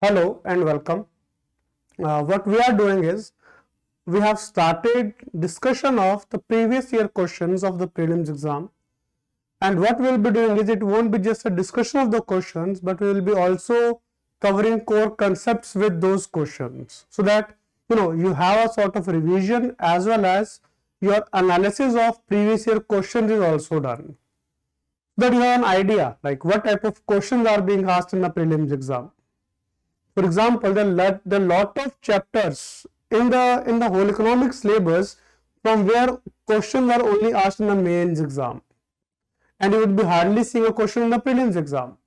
Hello and welcome. What we are doing is we have started discussion of the previous year questions of the prelims exam, and what we will be doing is it won't be just a discussion of the questions, but we will be also covering core concepts with those questions, so that you have a sort of revision as well as your analysis of previous year questions is also done, so that you have an idea like what type of questions are being asked in the prelims exam. For example, there are lot of chapters in the whole economics syllabus from where questions are only asked in the mains exam, and you would be hardly seeing a question in the prelims exam.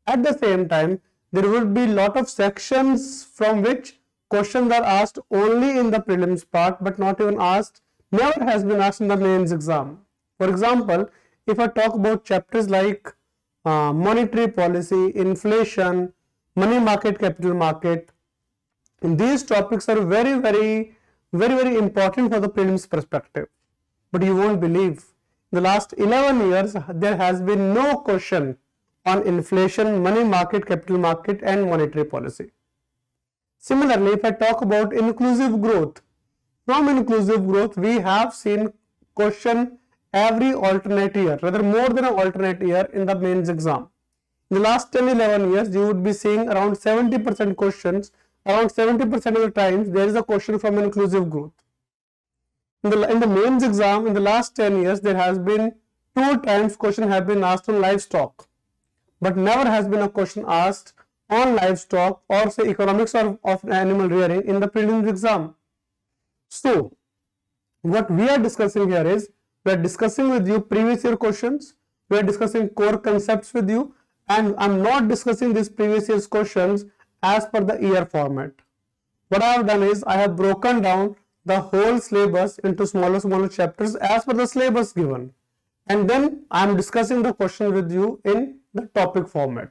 At the same time, there will be lot of sections from which questions are asked only in the prelims part, but never has been asked in the mains exam. For example, if I talk about chapters like monetary policy, inflation, money market, capital market, these topics are very important for the prelims perspective. But you won't believe, in the last 11 years there has been no question on inflation, money market, capital market and monetary policy. Similarly, if I talk about inclusive growth, from inclusive growth we have seen question every alternate year, rather more than an alternate year in the mains exam. In the last 10-11 years, you would be seeing around 70% questions, around 70% of the times there is a question from inclusive growth. In the mains exam, in the last 10 years, there has been 2 times question have been asked on livestock, but never has been a question asked on livestock or say economics of animal rearing in the prelims exam. So, what we are discussing here is, we are discussing with you previous year questions, we are discussing core concepts with you, and I'm not discussing these previous year's questions as per the year format. What I have done is I have broken down the whole syllabus into smaller chapters as per the syllabus given, and then I am discussing the question with you in the topic format.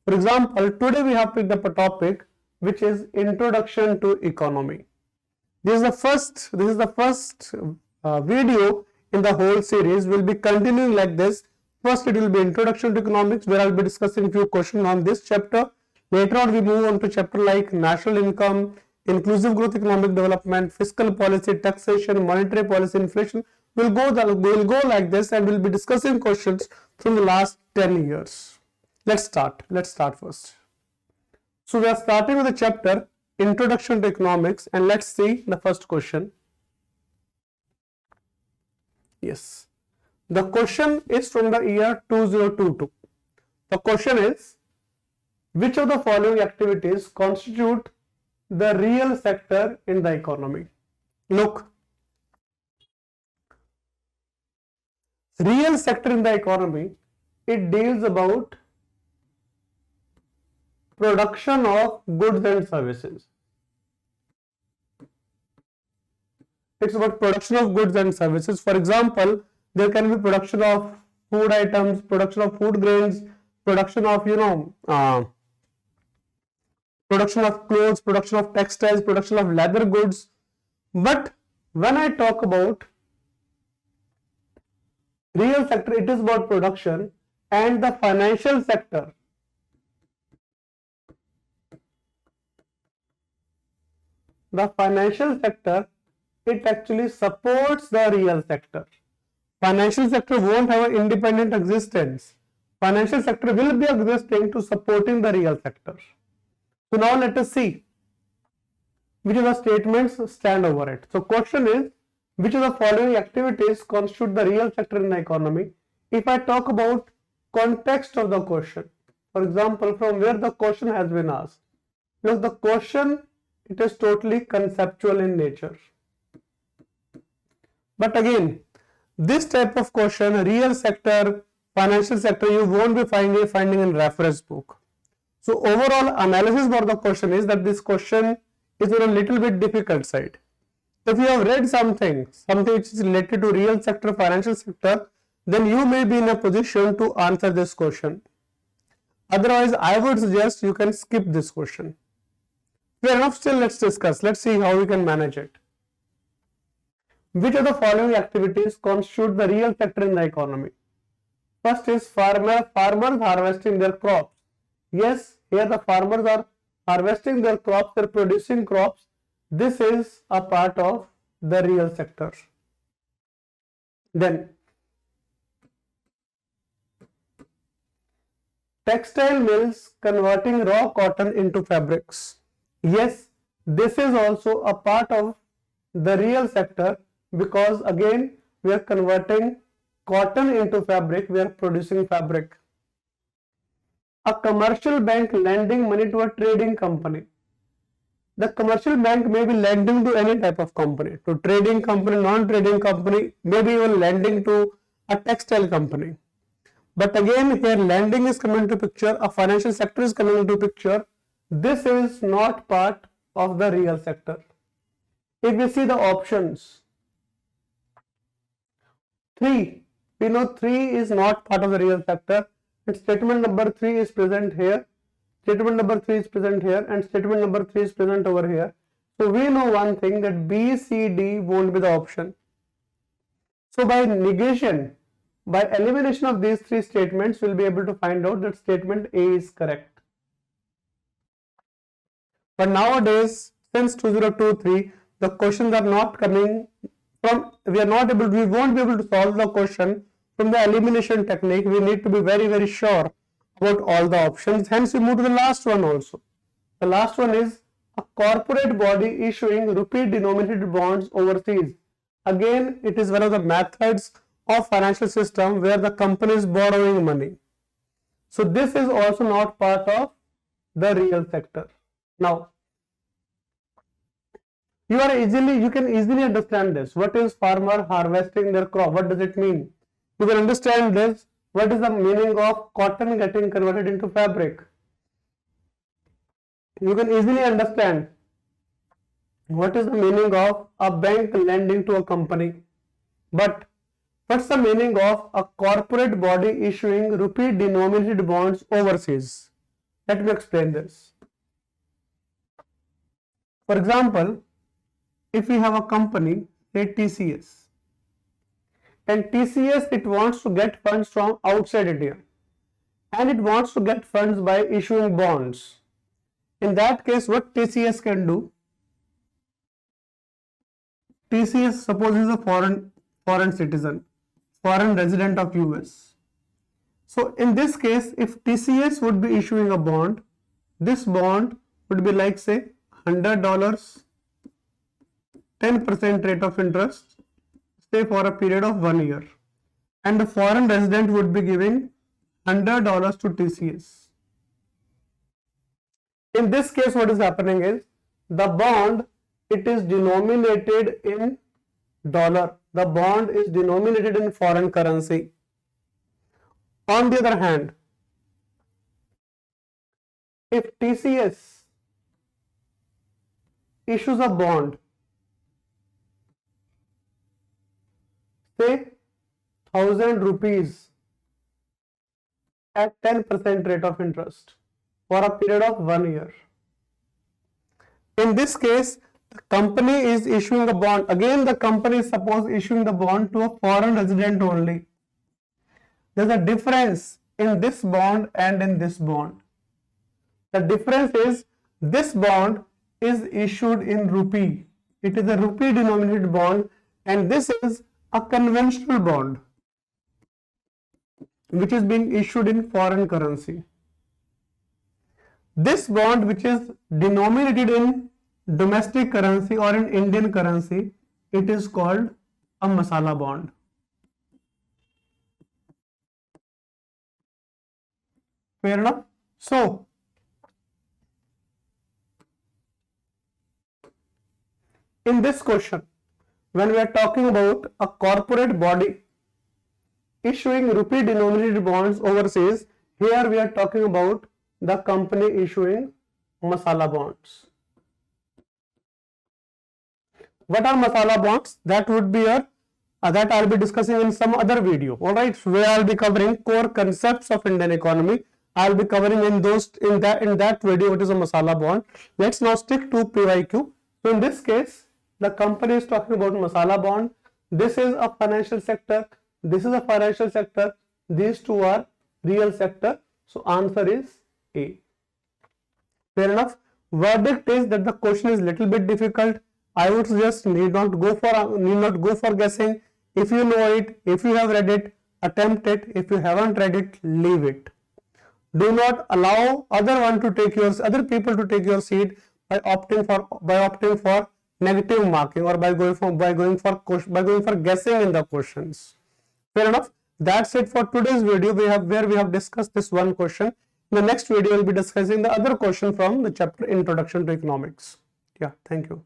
For example, today we have picked up a topic which is Introduction to Economy. This is the first video in the whole series. We'll be continuing like this. First, it will be Introduction to Economics, where I'll be discussing few questions on this chapter. Later on, we move on to chapter like national income, inclusive growth, economic development, fiscal policy, taxation, monetary policy, inflation. We'll go like this, and we'll be discussing questions from the last 10 years. Let's start first. So we are starting with the chapter Introduction to Economics, and let's see the first question. Yes. The question is from the year 2022. The question is, which of the following activities constitute the real sector in the economy? Look, real sector in the economy, it deals about production of goods and services. It's about production of goods and services. For example, there can be production of food items, production of food grains, production of production of clothes, production of textiles, production of leather goods. But when I talk about real sector, it is about production, and the financial sector. The financial sector, it actually supports the real sector. Financial sector won't have an independent existence. Financial sector will be existing to supporting the real sector. So now let us see which of the statements stand over it. So question is, which of the following activities constitute the real sector in the economy? If I talk about context of the question, for example, from where the question has been asked. Look, the question, it is totally conceptual in nature. But again, this type of question, real sector, financial sector, you won't be finding in reference book. So overall analysis for the question is that this question is on a little bit difficult side. If you have read something which is related to real sector, financial sector, then you may be in a position to answer this question. Otherwise, I would suggest you can skip this question. Fair enough, still let's discuss. Let's see how we can manage it. Which of the following activities constitute the real sector in the economy? First is farmers harvesting their crops. Yes, here the farmers are harvesting their crops, they're producing crops. This is a part of the real sector. Then textile mills converting raw cotton into fabrics. Yes, this is also a part of the real sector, because again we are converting cotton into fabric, we are producing fabric. A commercial bank lending money to a trading company. The commercial bank may be lending to any type of company, to trading company, non-trading company, maybe even lending to a textile company. But again here lending is coming into picture, a financial sector is coming into picture. This is not part of the real sector. If we see the options, 3, we know 3 is not part of the real sector, and statement number 3 is present here, statement number 3 is present here, and statement number 3 is present over here. So we know one thing, that B, C, D won't be the option. So by negation, by elimination of these 3 statements, we'll be able to find out that statement A is correct. But nowadays, since 2023, the questions are not coming from, we won't be able to solve the question from the elimination technique. We need to be very, very sure about all the options. Hence, we move to the last one also. The last one is a corporate body issuing rupee denominated bonds overseas. Again, it is one of the methods of financial system where the company is borrowing money. So this is also not part of the real sector. Now, you can easily understand this. What is farmer harvesting their crop? What does it mean? You can understand this. What is the meaning of cotton getting converted into fabric? You can easily understand what is the meaning of a bank lending to a company. But what's the meaning of a corporate body issuing rupee denominated bonds overseas? Let me explain this. For example, if we have a company, say TCS, and TCS, it wants to get funds from outside India, and it wants to get funds by issuing bonds. In that case, what TCS can do? TCS suppose is a foreign citizen, foreign resident of US. So in this case, if TCS would be issuing a bond, this bond would be like say $100, 10% rate of interest, say for a period of 1 year, and the foreign resident would be giving $100 to TCS. In this case, what is happening is the bond, it is denominated in dollar. The bond is denominated in foreign currency. On the other hand, if TCS issues a bond, say 1000 rupees at 10% rate of interest for a period of 1 year. In this case, the company is issuing a bond. Again, the company is suppose issuing the bond to a foreign resident only. There is a difference in this bond and in this bond. The difference is this bond is issued in rupee. It is a rupee denominated bond, and this is a conventional bond which is being issued in foreign currency. This bond, which is denominated in domestic currency or in Indian currency, it is called a masala bond. Fair enough? So, in this question, when we are talking about a corporate body issuing rupee denominated bonds overseas, here we are talking about the company issuing masala bonds. What are masala bonds? That would be that I'll be discussing in some other video. Alright, where I'll be covering core concepts of Indian economy. I'll be covering in that video what is a masala bond. Let's now stick to PYQ. So in this case, the company is talking about masala bond. This is a financial sector. This is a financial sector. These two are real sector. So answer is A. Fair enough. verdict is that the question is little bit difficult. I would suggest need not go for guessing. If you know it, if you have read it, attempt it. If you haven't read it, leave it. Do not allow other people to take your seat by opting for negative marking or by going for guessing in the questions. Fair enough. That's it for today's video. Where we have discussed this one question. In the next video, we'll be discussing the other question from the chapter Introduction to Economics. Yeah, thank you.